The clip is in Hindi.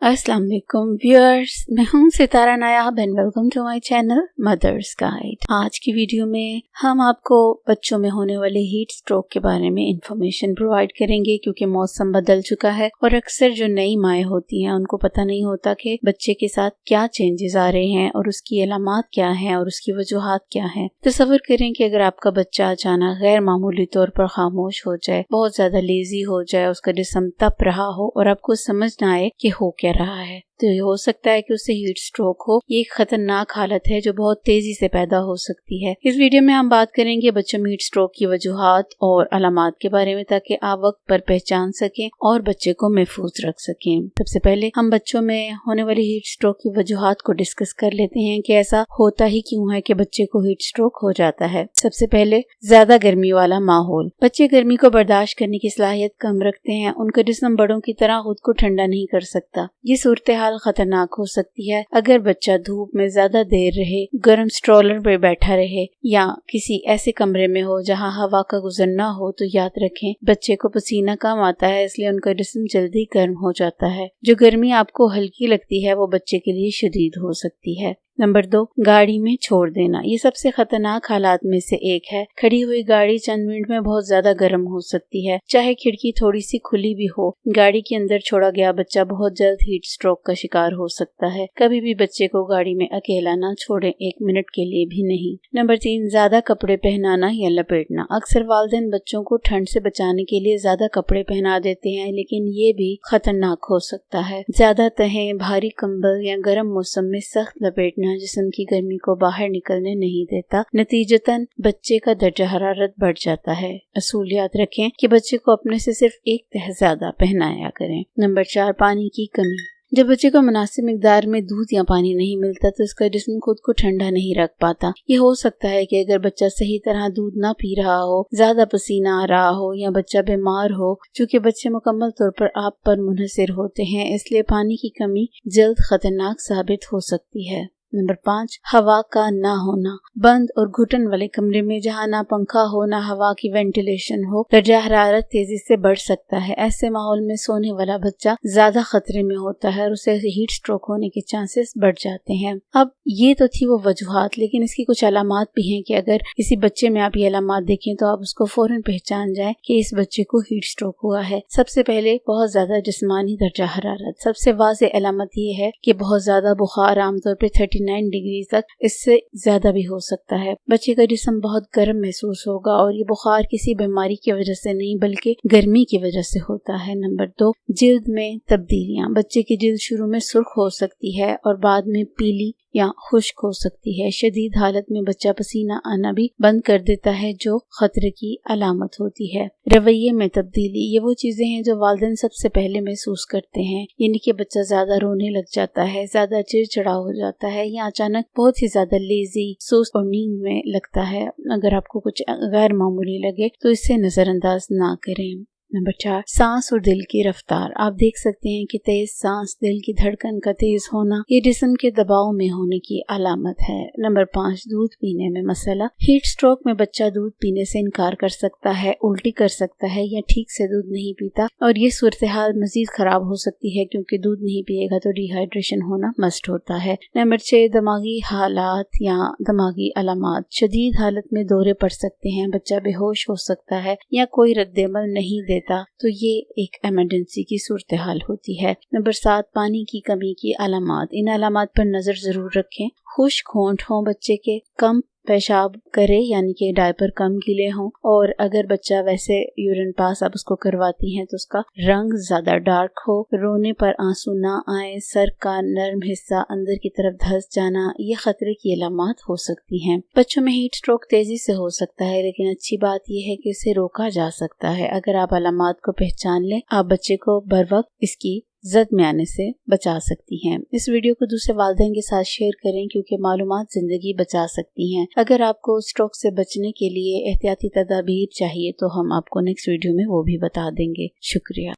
अस्सलाम वालेकुम व्यूअर्स, मैं हूं Sitara Nayab and welcome to my channel mother's guide. आज की वीडियो में हम आपको बच्चों में होने वाले हीट स्ट्रोक के बारे में इंफॉर्मेशन प्रोवाइड करेंगे, क्योंकि मौसम बदल चुका है और अक्सर जो नई माएँ होती हैं उनको पता नहीं होता कि बच्चे के साथ क्या चेंजेस आ रहे हैं और उसकी अलामात क्या हैं और उसकी वजूहात क्या हैं। तसव्वुर करें कि अगर आपका बच्चा अचानक गैर मामूली तौर पर खामोश हो जाए, बहुत ज्यादा लेजी हो जाए, उसका जिस्म तप रहा हो और आपको समझ ना आए कि हो क्या रहा है, तो ये हो सकता है कि उससे हीट स्ट्रोक हो। ये एक खतरनाक हालत है जो बहुत तेजी से पैदा हो सकती है। इस वीडियो में हम बात करेंगे बच्चों में हीट स्ट्रोक की वजूहात और अलामात के बारे में, ताकि आप वक्त पर पहचान सकें और बच्चे को महफूज रख सकें। सबसे पहले हम बच्चों में होने वाली हीट स्ट्रोक की वजूहात को डिस्कस कर लेते हैं कि ऐसा होता ही क्यों है कि बच्चे को हीट स्ट्रोक हो जाता है। सबसे पहले ज्यादा गर्मी वाला माहौल। बच्चे गर्मी को बर्दाश्त करने की सलाहियत कम रखते हैं। उनका जिस्म बड़ों की तरह खुद को ठंडा नहीं कर सकता। ये सूरत खतरनाक हो सकती है अगर बच्चा धूप में ज्यादा देर रहे, गर्म स्ट्रोलर पर बैठा रहे या किसी ऐसे कमरे में हो जहां हवा का गुजरना हो। तो याद रखें, बच्चे को पसीना कम आता है, इसलिए उनका जिस्म जल्दी गर्म हो जाता है। जो गर्मी आपको हल्की लगती है वो बच्चे के लिए शदीद हो सकती है। नंबर 2, गाड़ी में छोड़ देना। ये सबसे खतरनाक हालात में से एक है। खड़ी हुई गाड़ी चंद मिनट में बहुत ज्यादा गर्म हो सकती है, चाहे खिड़की थोड़ी सी खुली भी हो। गाड़ी के अंदर छोड़ा गया बच्चा बहुत जल्द हीट स्ट्रोक का शिकार हो सकता है। कभी भी बच्चे को गाड़ी में अकेला ना छोड़ें, 1 मिनट के लिए भी नहीं। नंबर 3, ज्यादा कपड़े पहनाना या लपेटना। अक्सर वालिदैन बच्चों को ठंड से बचाने के लिए ज्यादा कपड़े पहना देते हैं, लेकिन ये भी खतरनाक हो सकता है। ज्यादा तहें, भारी कंबल या गर्म मौसम में सख्त लपेटना जिस्म की गर्मी को बाहर निकलने नहीं देता। नतीजतन बच्चे का दर्जा हरारत बढ़ जाता है। असूल याद रखें कि बच्चे को अपने से सिर्फ एक तह ज्यादा पहनाया करें। नंबर 4, पानी की कमी। जब बच्चे को मुनासिब मिकदार में दूध या पानी नहीं मिलता तो उसका जिस्म खुद को ठंडा नहीं रख पाता। ये हो सकता है कि अगर बच्चा सही तरह दूध ना पी रहा हो, ज्यादा पसीना आ रहा हो या बच्चा बीमार हो। चूँकि बच्चे मुकम्मल तौर पर आप पर मुनहसिर होते हैं, इसलिए पानी की कमी जल्द खतरनाक साबित हो सकती है। नंबर 5, हवा का ना होना। बंद और घुटन वाले कमरे में जहाँ ना पंखा हो ना हवा की वेंटिलेशन हो, दर्जा हरारत तेजी से बढ़ सकता है। ऐसे माहौल में सोने वाला बच्चा ज्यादा खतरे में होता है और उसे हीट स्ट्रोक होने के चांसेस बढ़ जाते हैं। अब ये तो थी वो वजूहात, लेकिन इसकी कुछ अलामात भी हैं कि अगर किसी बच्चे में आप ये अलामात देखें तो आप उसको फौरन पहचान जाए कि इस बच्चे को हीट स्ट्रोक हुआ है। सबसे पहले बहुत ज्यादा जिस्मानी दर्जा हरारत। सबसे वाज़ेह अलामत ये है कि बहुत ज्यादा बुखार, आमतौर पर 39 डिग्री तक, इससे ज्यादा भी हो सकता है। बच्चे का जिस्म बहुत गर्म महसूस होगा और ये बुखार किसी बीमारी की वजह से नहीं बल्कि गर्मी की वजह से होता है। नंबर 2, जिल्द में तब्दीलियां। बच्चे की जिल्द शुरू में सुर्ख हो सकती है और बाद में पीली या खुश्क हो सकती है। शदीद हालत में बच्चा पसीना आना भी बंद कर देता है, जो खतरे की अलामत होती है। रवैये में तब्दीली। ये वो चीजें हैं जो वालिदैन सबसे पहले महसूस करते हैं, यानी कि बच्चा ज्यादा रोने लग जाता है, ज्यादा चिड़चिड़ा हो जाता है या अचानक बहुत ही ज्यादा लेजी, सुस्त और नींद में लगता है। अगर आपको कुछ गैर मामूली लगे तो इसे नजरअंदाज ना करें। नंबर 4, सांस और दिल की रफ्तार। आप देख सकते हैं कि तेज सांस, दिल की धड़कन का तेज होना, ये जिस्म के दबाव में होने की अलामत है। नंबर 5, दूध पीने में मसला। हीट स्ट्रोक में बच्चा दूध पीने से इनकार कर सकता है, उल्टी कर सकता है या ठीक से दूध नहीं पीता, और ये सूरत हाल मजीद खराब हो सकती है, क्योंकि दूध नहीं पिएगा तो डिहाइड्रेशन होना मस्ट होता है। नंबर 6, दिमागी हालात या दिमागी अलामात। शदीद हालत में दौरे पड़ सकते हैं, बच्चा बेहोश हो सकता है या कोई रद्देमल नहीं देता, तो ये एक इमरजेंसी की सूरत हाल होती है। नंबर 7, पानी की कमी की अलामात। इन अलामात पर नजर जरूर रखें। खुश्क होंठ हों बच्चे के, कम पेशाब करे यानी कि डायपर कम गीले हों, और अगर बच्चा वैसे यूरिन पास आप उसको करवाती हैं तो उसका रंग ज्यादा डार्क हो, रोने पर आंसू ना आए, सर का नर्म हिस्सा अंदर की तरफ धंस जाना, ये खतरे की अलामात हो सकती हैं। बच्चों में हीट स्ट्रोक तेजी से हो सकता है, लेकिन अच्छी बात यह है कि इसे रोका जा सकता है। अगर आप अलामात को पहचान लें, आप बच्चे को बर वक्त इसकी जद में आने से बचा सकती हैं। इस वीडियो को दूसरे वालिदैन के साथ शेयर करें, क्योंकि मालूमात जिंदगी बचा सकती हैं। अगर आपको स्ट्रोक से बचने के लिए एहतियाती तदाबीर चाहिए तो हम आपको नेक्स्ट वीडियो में वो भी बता देंगे। शुक्रिया।